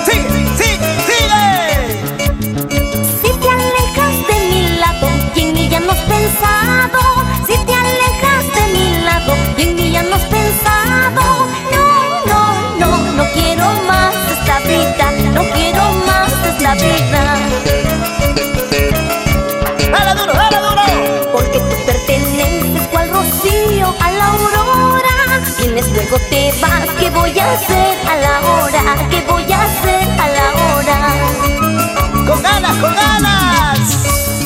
¡Sigue, sigue, sigue! Si te alejas de mi lado y en mí ya no has pensado, si te alejas de mi lado y en mí ya no has pensado, no, no, no, no quiero más esta vida, no quiero más esta vida. ¡Dale duro, dale duro! Porque tú perteneces cual rocío a la aurora. Vienes, luego te vas, ¿qué voy a hacer a la hora? ¿Qué voy a hacer a la hora? ¡Con ganas, con ganas!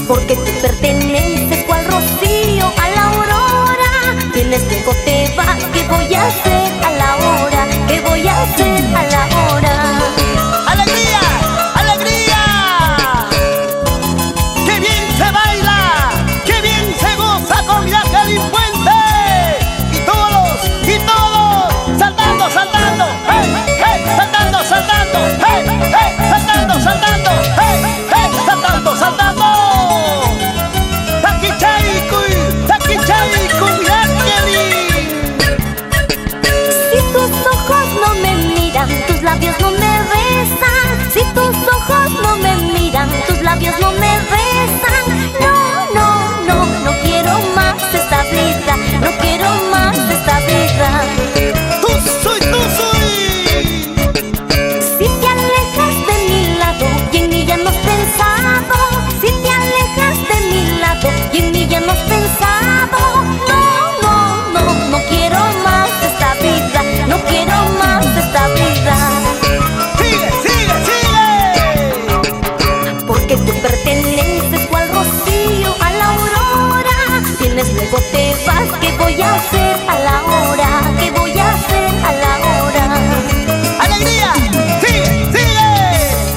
Porque tú perteneces cual rocío a la aurora. Vienes, luego te vas, ¿qué voy a hacer a la hora? ¿Qué voy a hacer a la hora? ¡Alegría! ¡Alegría! ¡Qué bien se baila! ¡Qué bien se goza con Jacqueline Puente! ¡Y todos! ¡Saltando, saltando! ¡Hey, hey! ¡Saltando, saltando! ¡Hey, hey! ¡Saltando, saltando! ¡Hey, hey! ¡Saltando, saltando! ¡Taki Chay con Jacqueline! Si tus ojos no me miran, tus labios no me besan. Si tus ojos no me miran, tus labios no me besan. No, no, no, no quiero más esta vida, no quiero más esta vida. ¡Tú soy! Si te alejas de mi lado y en mí ya no has pensado, si te alejas de mi lado y en mí ya no has pensado, no, no, no, no quiero más esta vida, no quiero más esta vida. ¡Sigue, sigue, sigue! Porque tú perteneces cual rocío a la aurora. Vienes, luego te vas, ¿qué voy a hacer a la hora? ¿Qué voy a hacer a la hora? ¡Alegría! ¡Sigue, sigue!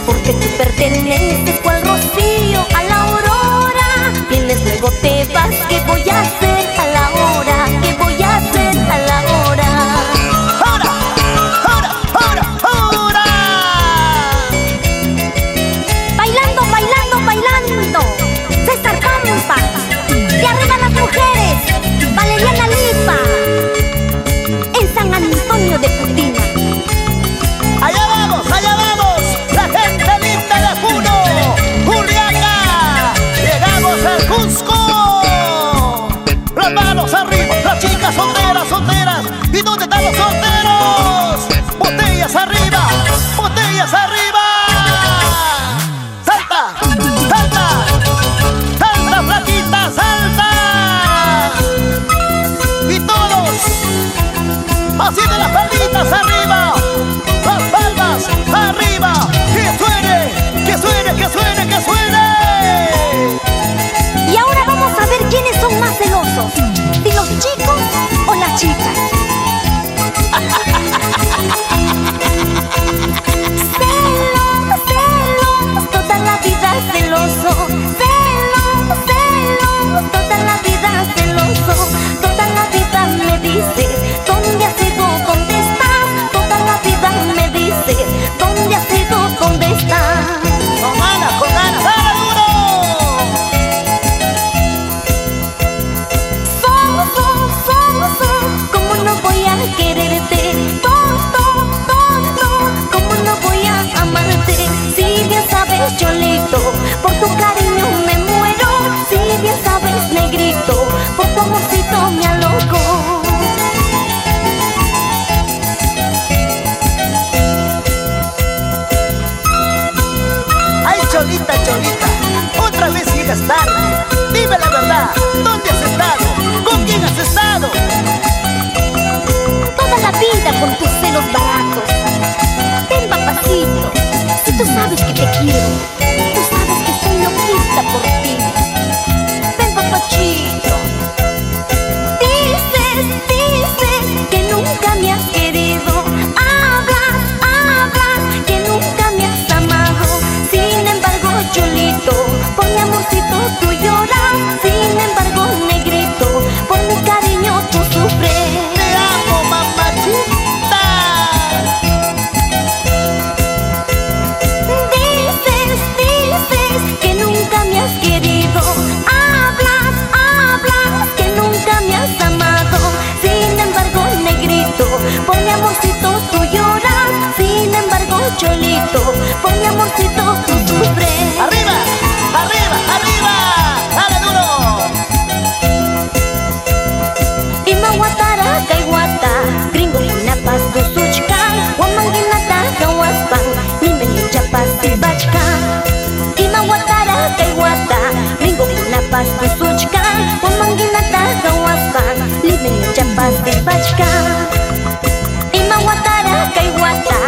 Porque tú perteneces cual rocío a la aurora. Vienes, luego te vas, ¿qué voy a hacer a la hora? ¿Qué voy a hacer a la hora? ¡Ahora! ¡Ahora! ¡Ahora! ¡Ahora! Bailando, bailando, bailando, César Pampa. Y arriba las mujeres, Valeriana Lipa. En San Antonio de Putina. ¡Allá vamos! ¡Allá vamos! ¡La gente linda de Puno! ¡Juliaca! ¡Llegamos al Cusco! ¡Las manos arriba! ¡Las chicas solteras, solteras! ¿Y dónde están los solteros? ¡Botellas arriba! ¡Botellas arriba! ¡Salta! ¡Salta! ¡Salta, flaquita! ¡Salta! ¡Y todos! ¡Así de las palmitas arriba! ¡Las palmas arriba! ¡Que suene! ¡Que suene! ¡Que suene! ¡Que suene! Y ahora vamos a ver quiénes son más celosos, si los chicos o las chicas. Celos, celos, toda la vida celoso. Celos, celos, toda la vida celoso. Toda la vida me dices, ¿dónde has ido? ¿Dónde estás? Toda la vida me dices, ¿dónde has ido? ¿Dónde estás? ¡Con ganas! ¡Dale duro! ¿Cómo no voy a quererte? Tonto, ¿cómo no voy a amarte? Si bien sabes, cholito, por tu cariño me muero. Si bien sabes, negrito, por tu amorcito me aloco. ¡Ay, cholita, cholita! Otra vez llegas tarde. Dime la verdad. ¿Dónde has estado? ¿Con quién has estado? Toda la vida con tus celos baratos. Ven, papacito, si tú sabes que te quiero, tú sabes que estoy loquita por ti. Ven, papachito. Dices que nunca me has querido. Hablas que nunca me has amado. Sin embargo, chulito, por mi amorcito tú lloras. Sin embargo, negrito, por mi cariño tú sufres. ¡Te amo, mamachita! Dices que nunca me has querido. Hablas que nunca me has amado. Sin embargo, negrito, por mi amorcito tú lloras. Sin embargo, amorcito, por mi amorcito tú sufres. ¡Arriba! ¡Arriba! ¡Arriba! ¡Dale duro! Imawatara kay wata, gringo pinapas tu suchka, wamanginata kawaspan, limen chapas ti bachka. Imawatara kay wata, gringo pinapas tu suchka, wamanginata kawaspan, limen chapas ti bachka. Imawatara kay wata,